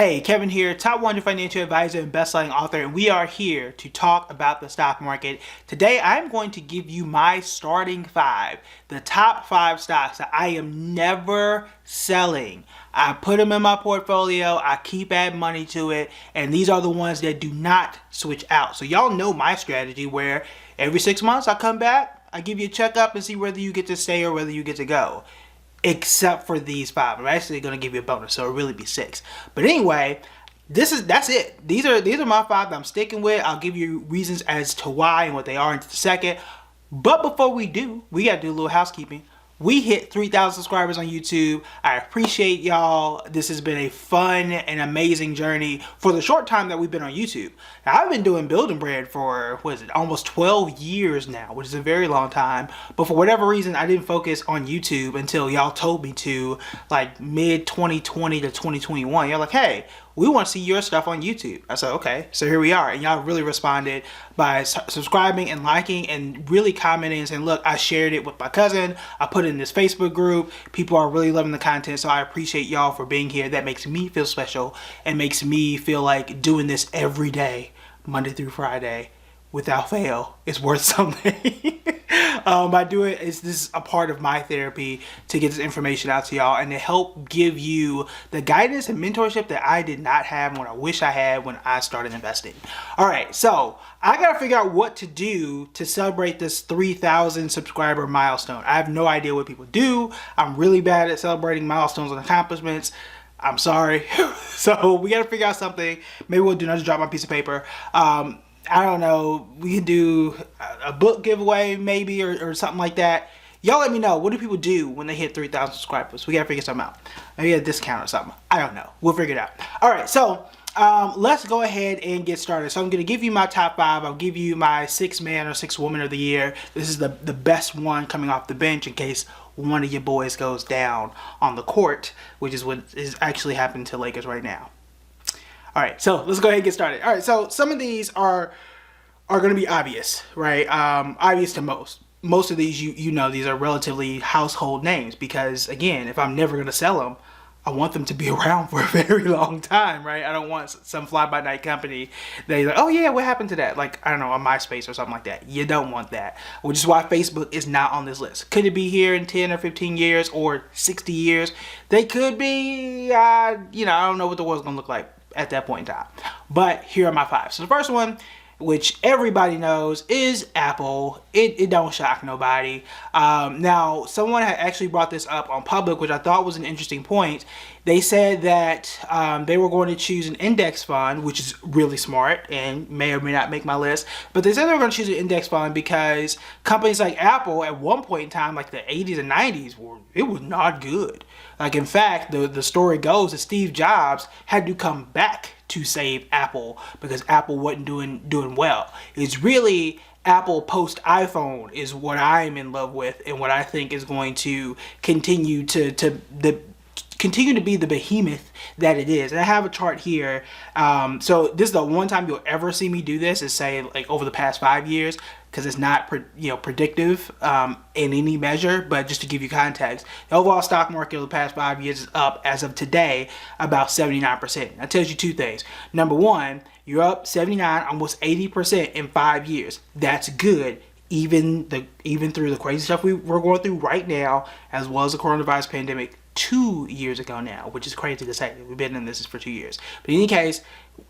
Hey, Kevin here, top 100 financial advisor and best-selling author, and we are here to talk about the stock market. Today, I'm going to give you my starting five, the top five stocks that I am never selling. I put them in my portfolio, I keep adding money to it, and these are the ones that do not switch out. So y'all know my strategy where every 6 months I come back, I give you a checkup and see whether you get to stay or whether you get to go. Except for these five. I'm actually going to give you a bonus, so it'll really be six. But anyway, that's it. These are my five that I'm sticking with. I'll give you reasons as to why and what they are in just a second. But before we do, we got to do a little housekeeping. We hit 3,000 subscribers on YouTube. I appreciate y'all. This has been a fun and amazing journey for the short time that we've been on YouTube. Now, I've been doing Build and Bread for, almost 12 years now, which is a very long time. But for whatever reason, I didn't focus on YouTube until y'all told me to, like mid-2020 to 2021. Y'all like, hey, we want to see your stuff on YouTube. I said, okay. So here we are. And y'all really responded by subscribing and liking and really commenting and saying, look, I shared it with my cousin. I put it in this Facebook group. People are really loving the content. So I appreciate y'all for being here. That makes me feel special and makes me feel like doing this every day, Monday through Friday, without fail, is worth something. I do it, this is a part of my therapy to get this information out to y'all and to help give you the guidance and mentorship that I did not have when I wish I had when I started investing. All right, so I got to figure out what to do to celebrate this 3,000 subscriber milestone. I have no idea what people do. I'm really bad at celebrating milestones and accomplishments. I'm sorry. So we got to figure out something. Maybe we'll do another drop my piece of paper. I don't know, we could do a book giveaway maybe or something like that. Y'all let me know, what do people do when they hit 3,000 subscribers? We gotta figure something out. Maybe a discount or something. I don't know. We'll figure it out. All right, so let's go ahead and get started. So I'm gonna give you my top five. I'll give you my 6 man or 6 woman of the year. This is the best one coming off the bench in case one of your boys goes down on the court, which is what is actually happening to Lakers right now. All right, so let's go ahead and get started. All right, so some of these are going to be obvious, right? Obvious to most. Most of these, you know, these are relatively household names because, again, if I'm never going to sell them, I want them to be around for a very long time, right? I don't want some fly-by-night company that you're like, oh yeah, what happened to that? Like, I don't know, on MySpace or something like that. You don't want that, which is why Facebook is not on this list. Could it be here in 10 or 15 years or 60 years? They could be, you know, I don't know what the world's going to look like at that point in time. But here are my five. So the first one, which everybody knows, is Apple. It don't shock nobody. Now, someone had actually brought this up on Public, which I thought was an interesting point. They said that they were going to choose an index fund, which is really smart and may or may not make my list. But they said they were going to choose an index fund because companies like Apple at one point in time, like the 80s and 90s, it was not good. Like, in fact, the story goes that Steve Jobs had to come back to save Apple because Apple wasn't doing well. It's really Apple post iPhone is what I'm in love with and what I think is going to continue to be the behemoth that it is. And I have a chart here. So this is the one time you'll ever see me do this, is say like over the past 5 years, because it's not predictive in any measure, but just to give you context, the overall stock market over the past 5 years is up, as of today, about 79%. That tells you two things. Number one, you're up 79, almost 80% in 5 years. That's good. Even through the crazy stuff we're going through right now, as well as the coronavirus pandemic 2 years ago now, which is crazy to say. We've been in this for 2 years. But in any case,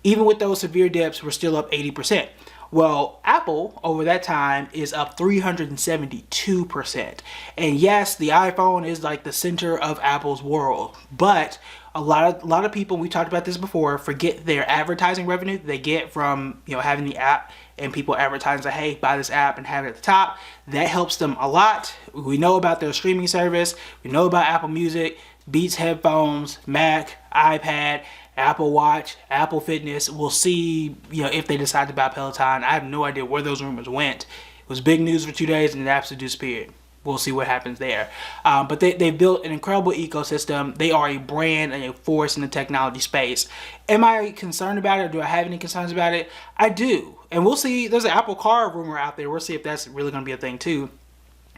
even with those severe dips, we're still up 80%. Well, Apple over that time is up 372%. And yes, the iPhone is like the center of Apple's world, but a lot of people, we talked about this before, forget their advertising revenue they get from having the app and people advertising like, hey, buy this app and have it at the top. That helps them a lot. We know about their streaming service. We know about Apple Music, Beats headphones, Mac, iPad, Apple Watch, Apple Fitness. We'll see, if they decide to buy Peloton. I have no idea where those rumors went. It was big news for 2 days and it absolutely disappeared. We'll see what happens there. But they built an incredible ecosystem. They are a brand and a force in the technology space. Am I concerned about it, or do I have any concerns about it? I do. And we'll see. There's an Apple Car rumor out there. We'll see if that's really going to be a thing too.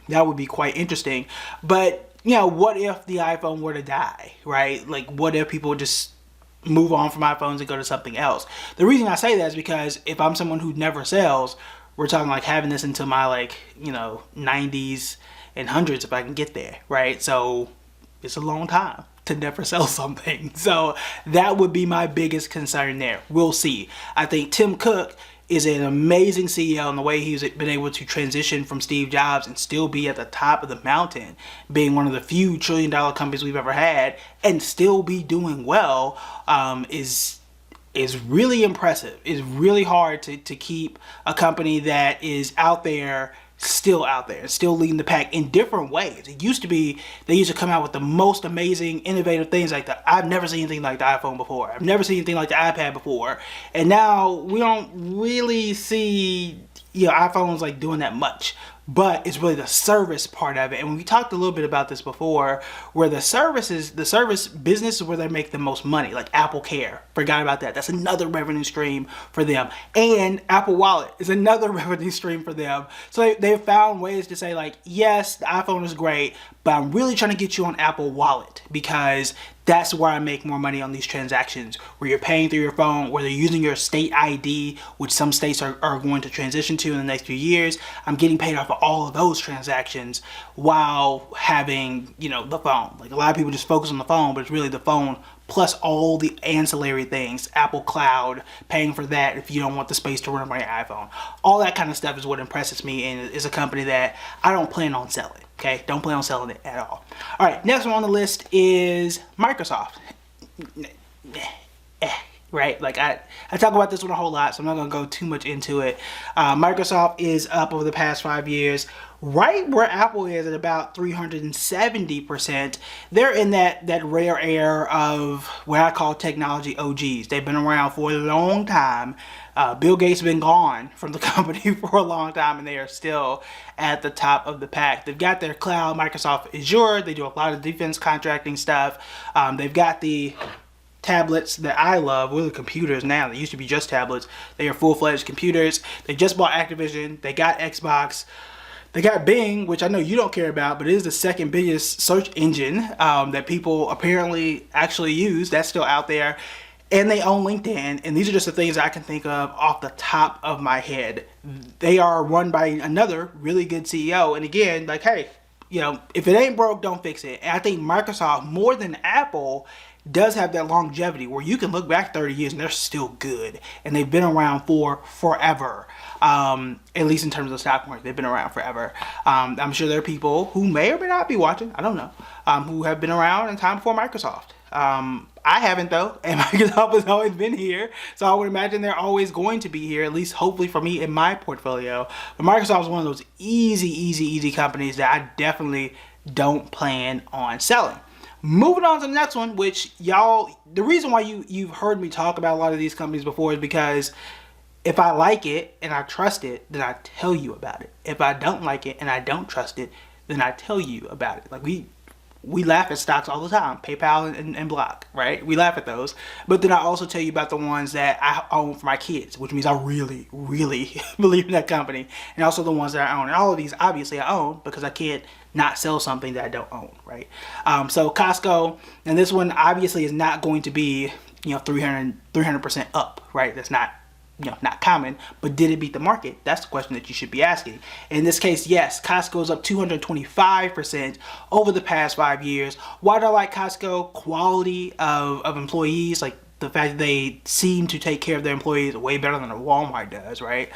That would be quite interesting. But, what if the iPhone were to die, right? Like, what if people just move on from iPhones and go to something else. The reason I say that is because if I'm someone who never sells, we're talking like having this into my like, 90s and hundreds if I can get there, right? So it's a long time to never sell something. So that would be my biggest concern there. We'll see. I think Tim Cook is an amazing CEO in the way he's been able to transition from Steve Jobs and still be at the top of the mountain, being one of the few trillion-dollar companies we've ever had, and still be doing well, is really impressive. It's really hard to keep a company that is out there, still leading the pack in different ways. It used to be, they used to come out with the most amazing, innovative things like that. I've never seen anything like the iPhone before. I've never seen anything like the iPad before. And now we don't really see, iPhones like doing that much. But it's really the service part of it. And we talked a little bit about this before, where the service business is where they make the most money, like Apple Care. Forgot about that. That's another revenue stream for them. And Apple Wallet is another revenue stream for them. So they've found ways to say like, yes, the iPhone is great, but I'm really trying to get you on Apple Wallet because that's where I make more money on these transactions, where you're paying through your phone, where they're using your state ID, which some states are going to transition to in the next few years. I'm getting paid off of all of those transactions while having, the phone. Like a lot of people just focus on the phone, but it's really the phone plus all the ancillary things, Apple Cloud, paying for that if you don't want the space to run on your iPhone. All that kind of stuff is what impresses me, and is a company that I don't plan on selling. Okay, don't plan on selling it at all. All right, next one on the list is Microsoft. Right, like I talk about this one a whole lot, so I'm not gonna go too much into it. Microsoft is up over the past 5 years, right where Apple is at about 370%. They're in that rare air of what I call technology OGs. They've been around for a long time. Bill Gates has been gone from the company for a long time, and they are still at the top of the pack. They've got their cloud, Microsoft Azure. They do a lot of defense contracting stuff. They've got the tablets that I love. We're the computers now. They used to be just tablets. They are full-fledged computers. They just bought Activision. They got Xbox. They got Bing, which I know you don't care about, but it is the second biggest search engine that people apparently actually use. That's still out there. And they own LinkedIn. And these are just the things I can think of off the top of my head. They are run by another really good CEO. And again, like, hey, if it ain't broke, don't fix it. And I think Microsoft, more than Apple, does have that longevity where you can look back 30 years and they're still good, and they've been around for forever. At least in terms of the stock market, they've been around forever. I'm sure there are people who may or may not be watching, I don't know, who have been around in time before Microsoft. I haven't though, and Microsoft has always been here, so I would imagine they're always going to be here, at least hopefully for me in my portfolio. But Microsoft is one of those easy companies that I definitely don't plan on selling. Moving on to the next one, which the reason why you've heard me talk about a lot of these companies before is because if I like it and I trust it, then I tell you about it. If I don't like it and I don't trust it, then I tell you about it. Like we laugh at stocks all the time, PayPal and Block, right? We laugh at those. But then I also tell you about the ones that I own for my kids, which means I really believe in that company. And also the ones that I own. And all of these, obviously, I own because I can't not sell something that I don't own, right? So Costco, and this one obviously is not going to be, 300% up, right? That's not, not common, but did it beat the market? That's the question that you should be asking. In this case, yes, Costco is up 225% over the past 5 years. Why do I like Costco? Quality of employees, like the fact that they seem to take care of their employees way better than a Walmart does, right?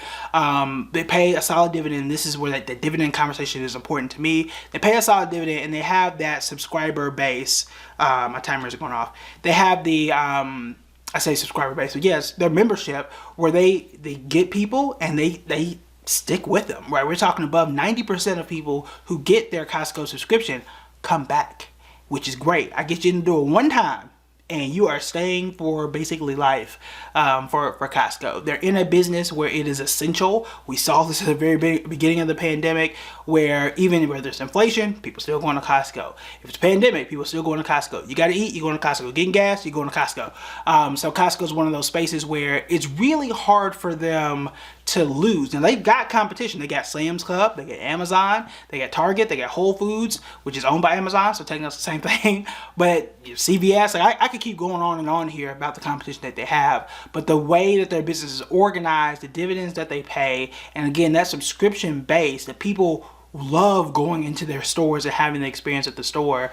They pay a solid dividend. This is where the dividend conversation is important to me. They pay a solid dividend, and they have that subscriber base. My timer is going off. They have the I say subscriber base, but yes, their membership, where they get people and they stick with them, right? We're talking above 90% of people who get their Costco subscription come back, which is great. I get you in the door one time, and you are staying for basically life for Costco. They're in a business where it is essential. We saw this at the very beginning of the pandemic, where even where there's inflation, people still going to Costco. If it's a pandemic, people still going to Costco. You got to eat, you're going to Costco. Getting gas, you're going to Costco. So Costco is one of those spaces where it's really hard for them to lose. Now they've got competition. They got Sam's Club, they got Amazon, they got Target, they got Whole Foods, which is owned by Amazon, so technically it's the same thing. But CVS, like I could keep going on and on here about the competition that they have. But the way that their business is organized, the dividends that they pay, and again, that subscription base that people love going into their stores and having the experience at the store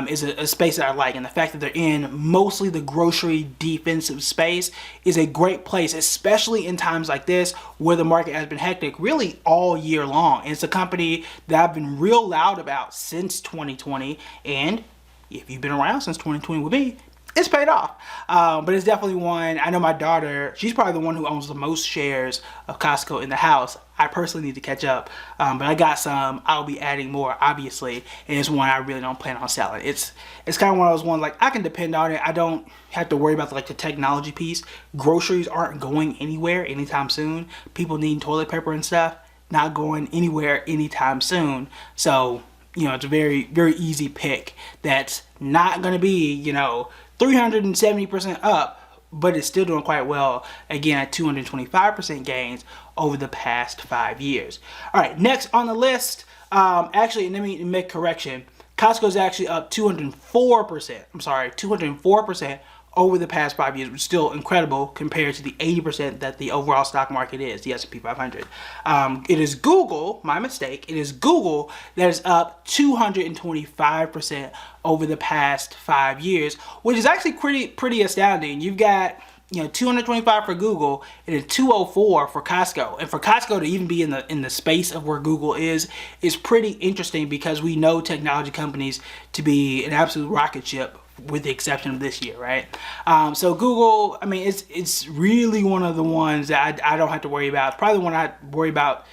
is a space that I like. And the fact that they're in mostly the grocery defensive space is a great place, especially in times like this where the market has been hectic really all year long. And it's a company that I've been real loud about since 2020. And if you've been around since 2020 with me, it's paid off. But it's definitely one. I know my daughter, she's probably the one who owns the most shares of Costco in the house. I personally need to catch up, but I got some. I'll be adding more, obviously, and it's one I really don't plan on selling. It's kind of one of those ones, like, I can depend on it. I don't have to worry about the technology piece. Groceries aren't going anywhere anytime soon. People need toilet paper and stuff, not going anywhere anytime soon. So, it's a very, very easy pick that's not going to be, 370% up, but it's still doing quite well, again, at 225% gains over the past 5 years. All right, next on the list, actually, let me make a correction. Costco's actually up 204%. I'm sorry, 204% over the past 5 years, which is still incredible compared to the 80% that the overall stock market is, the S&P 500. It is Google, my mistake, it is Google that is up 225% over the past 5 years, which is actually pretty astounding. You've got 225 for Google and then 204 for Costco. And for Costco to even be in the space of where Google is pretty interesting, because we know technology companies to be an absolute rocket ship, with the exception of this year, right? So Google, I mean, it's really one of the ones that I don't have to worry about. It's probably the one I worry about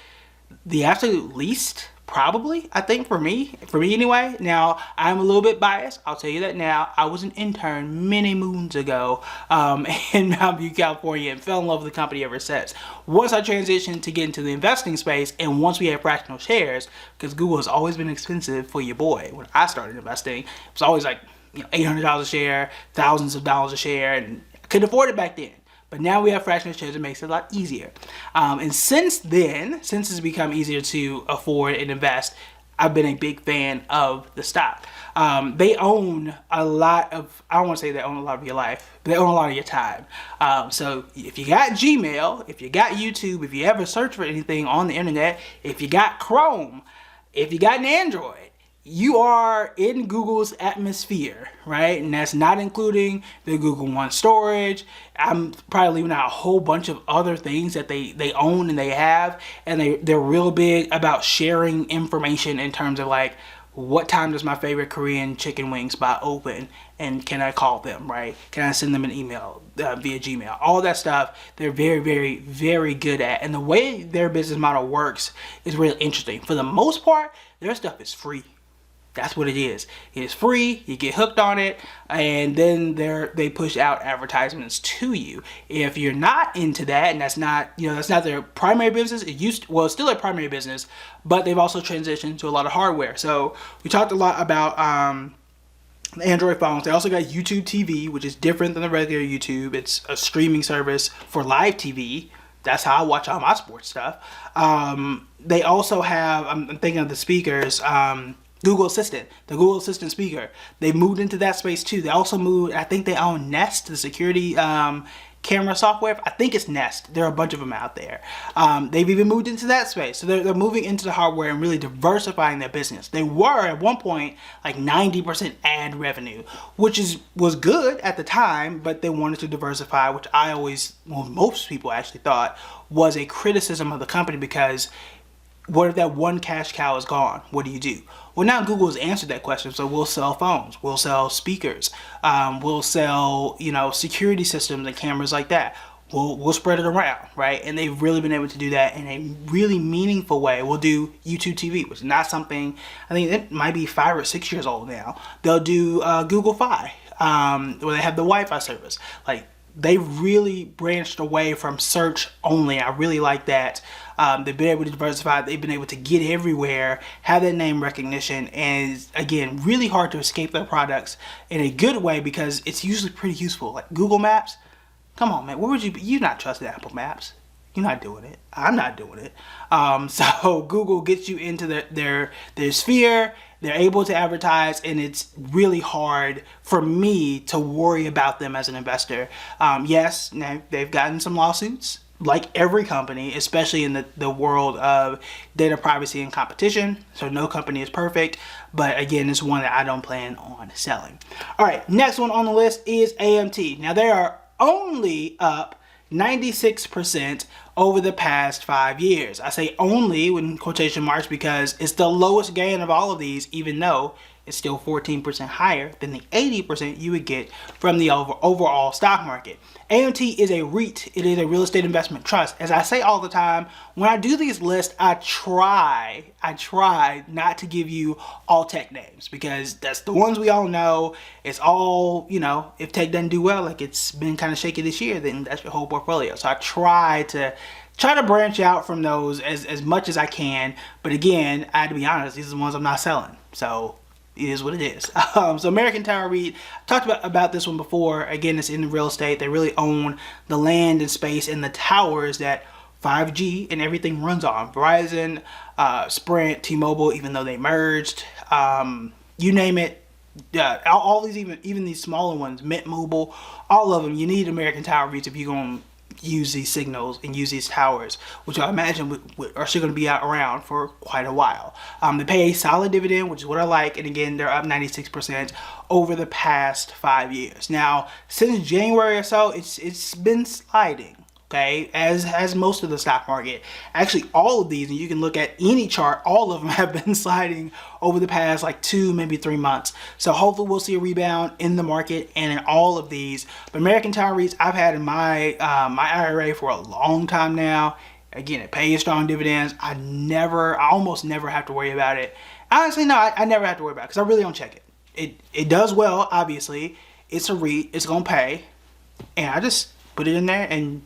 the absolute least, probably, I think, for me anyway. Now, I'm a little bit biased, I'll tell you that now. I was an intern many moons ago in Mountain View, California, and fell in love with the company ever since. Once I transitioned to get into the investing space, and once we had fractional shares, because Google has always been expensive for your boy. When I started investing, it was always like $800 a share, thousands of dollars a share, and I couldn't afford it back then. But now we have fractional shares, it makes it a lot easier. And since then, since it's become easier to afford and invest, I've been a big fan of the stock. They own a lot of, I don't want to say they own a lot of your life, but they own a lot of your time. So if you got Gmail, if you got YouTube, if you ever search for anything on the internet, if you got Chrome, if you got an Android, you are in Google's atmosphere, right? And that's not including the Google One storage. I'm probably leaving out a whole bunch of other things that they own and they have. And they're real big about sharing information in terms of like, what time does my favorite Korean chicken wing spot open? And can I call them, right? Can I send them an email via Gmail? All that stuff, they're very, very, very good at. And the way their business model works is really interesting. For the most part, their stuff is free. That's what it is. It is free. You get hooked on it, and then they push out advertisements to you. If you're not into that, and that's not their primary business. It's still a primary business, but they've also transitioned to a lot of hardware. So we talked a lot about the Android phones. They also got YouTube TV, which is different than the regular YouTube. It's a streaming service for live TV. That's how I watch all my sports stuff. They also have, I'm thinking of the speakers, Google Assistant, the Google Assistant speaker. They moved into that space too. They also moved, I think they own Nest, the security camera software. I think it's Nest. There are a bunch of them out there. They've even moved into that space. So they're moving into the hardware and really diversifying their business. They were at one point like 90% ad revenue, which was good at the time, but they wanted to diversify, which most people actually thought was a criticism of the company, because what if that one cash cow is gone? What do you do? Well, now Google has answered that question. So we'll sell phones, we'll sell speakers, we'll sell, security systems and cameras like that. We'll spread it around, right? And they've really been able to do that in a really meaningful way. We'll do YouTube TV, which is not something, I think it might be 5 or 6 years old now. They'll do Google Fi, where they have the Wi-Fi service. Like, they've really branched away from search only. I really like that. They've been able to diversify. They've been able to get everywhere, have that name recognition, and again, really hard to escape their products in a good way, because it's usually pretty useful. Like Google Maps, come on, man, where would you not trust Apple Maps? You're not doing it. I'm not doing it. So Google gets you into their sphere. They're able to advertise, and it's really hard for me to worry about them as an investor. Yes, they've gotten some lawsuits, like every company, especially in the world of data privacy and competition. So no company is perfect, but again, it's one that I don't plan on selling. All right, next one on the list is AMT. Now they are only up 96% over the past 5 years. I say only in quotation marks because it's the lowest gain of all of these, even though it's still 14% higher than the 80% you would get from the overall stock market. AMT is a REIT. It is a real estate investment trust. As I say all the time, when I do these lists, I try not to give you all tech names because that's the ones we all know. It's all, if tech doesn't do well, like it's been kind of shaky this year, then that's your whole portfolio. So I try to branch out from those as much as I can. But again, I have to be honest, these are the ones I'm not selling. So it is what it is. So American Tower REIT, talked about this one before. Again, it's in real estate. They really own the land and space and the towers that 5G and everything runs on. Verizon, Sprint, T-Mobile, even though they merged, you name it. All these, even these smaller ones, Mint Mobile, all of them, you need American Tower REITs if you're going to use these signals and use these towers, which I imagine are still going to be out around for quite a while. They pay a solid dividend, which is what I like, and again, they're up 96% over the past 5 years. Now, since January or so, it's been sliding. Okay, as most of the stock market. Actually, all of these, and you can look at any chart, all of them have been sliding over the past like 2, maybe 3 months. So hopefully we'll see a rebound in the market and in all of these. But American Tower REITs, I've had in my my IRA for a long time now. Again, it pays strong dividends. I almost never have to worry about it. Honestly, no, I never have to worry about it because I really don't check it. It does well, obviously. It's a REIT. It's gonna pay, and I just put it in there and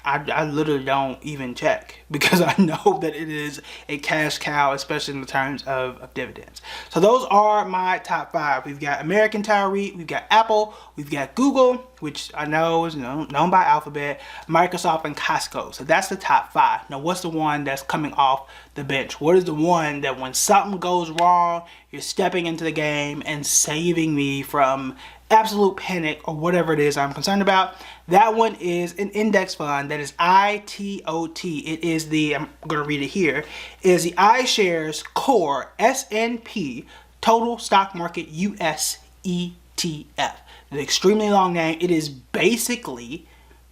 I literally don't even check because I know that it is a cash cow, especially in the terms of dividends. So those are my top 5. We've got American Tower REIT, we've got Apple, we've got Google, which I know is known by Alphabet, Microsoft, and Costco. So that's the top 5. Now what's the one that's coming off the bench? What is the one that when something goes wrong, you're stepping into the game and saving me from absolute panic or whatever it is I'm concerned about? That one is an index fund that is ITOT. It is I'm going to read it here, is the iShares Core S&P Total Stock Market US ETF. An extremely long name. It is basically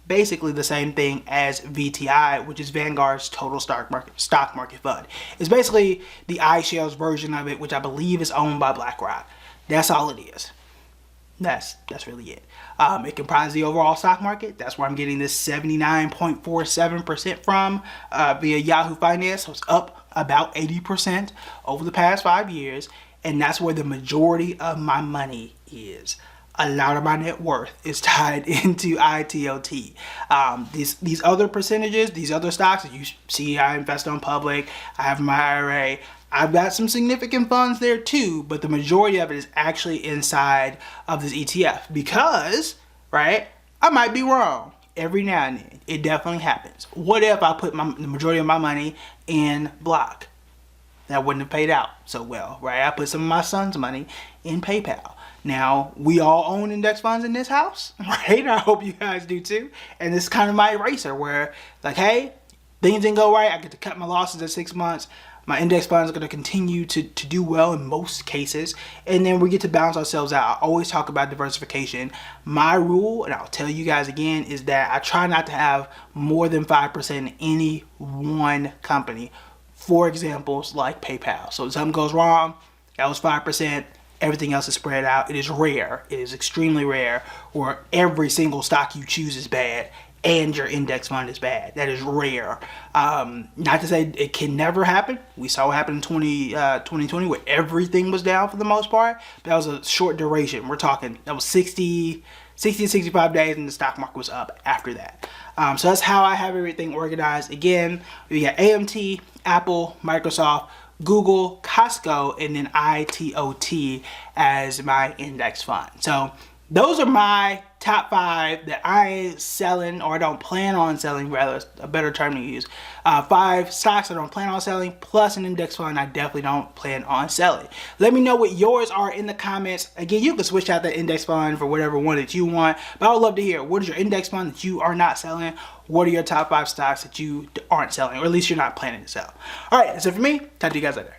the same thing as VTI, which is Vanguard's Total Stock Market Fund. It's basically the iShares version of it, which I believe is owned by BlackRock. That's all it is. That's really it. It comprises the overall stock market. That's where I'm getting this 79.47% from via Yahoo Finance. So it's up about 80% over the past 5 years. And that's where the majority of my money is. A lot of my net worth is tied into ITOT. These other percentages, these other stocks that you see I invest on public, I have my IRA, I've got some significant funds there too, but the majority of it is actually inside of this ETF because, right, I might be wrong every now and then. It definitely happens. What if I put the majority of my money in Block? That wouldn't have paid out so well, right? I put some of my son's money in PayPal. Now, we all own index funds in this house, right? I hope you guys do too. And this is kind of my eraser where, like, hey, things didn't go right. I get to cut my losses at 6 months. My index fund is going to continue to do well in most cases. And then we get to balance ourselves out. I always talk about diversification. My rule, and I'll tell you guys again, is that I try not to have more than 5% in any one company. For examples like PayPal. So if something goes wrong, that was 5%. Everything else is spread out. It is rare. It is extremely rare where every single stock you choose is bad and your index fund is bad. That is rare. Not to say it can never happen. We saw what happened in 2020 where everything was down for the most part. But that was a short duration. We're talking, that was 60 to 65 days and the stock market was up after that. So that's how I have everything organized. Again, we got AMT, Apple, Microsoft, Google, Costco, and then ITOT as my index fund. So those are my top 5 that I ain't selling, or I don't plan on selling, rather, a better term to use. 5 stocks I don't plan on selling, plus an index fund I definitely don't plan on selling. Let me know what yours are in the comments. Again, you can switch out the index fund for whatever one that you want, but I would love to hear, what is your index fund that you are not selling? What are your top 5 stocks that you aren't selling, or at least you're not planning to sell? All right, that's it for me. Talk to you guys later.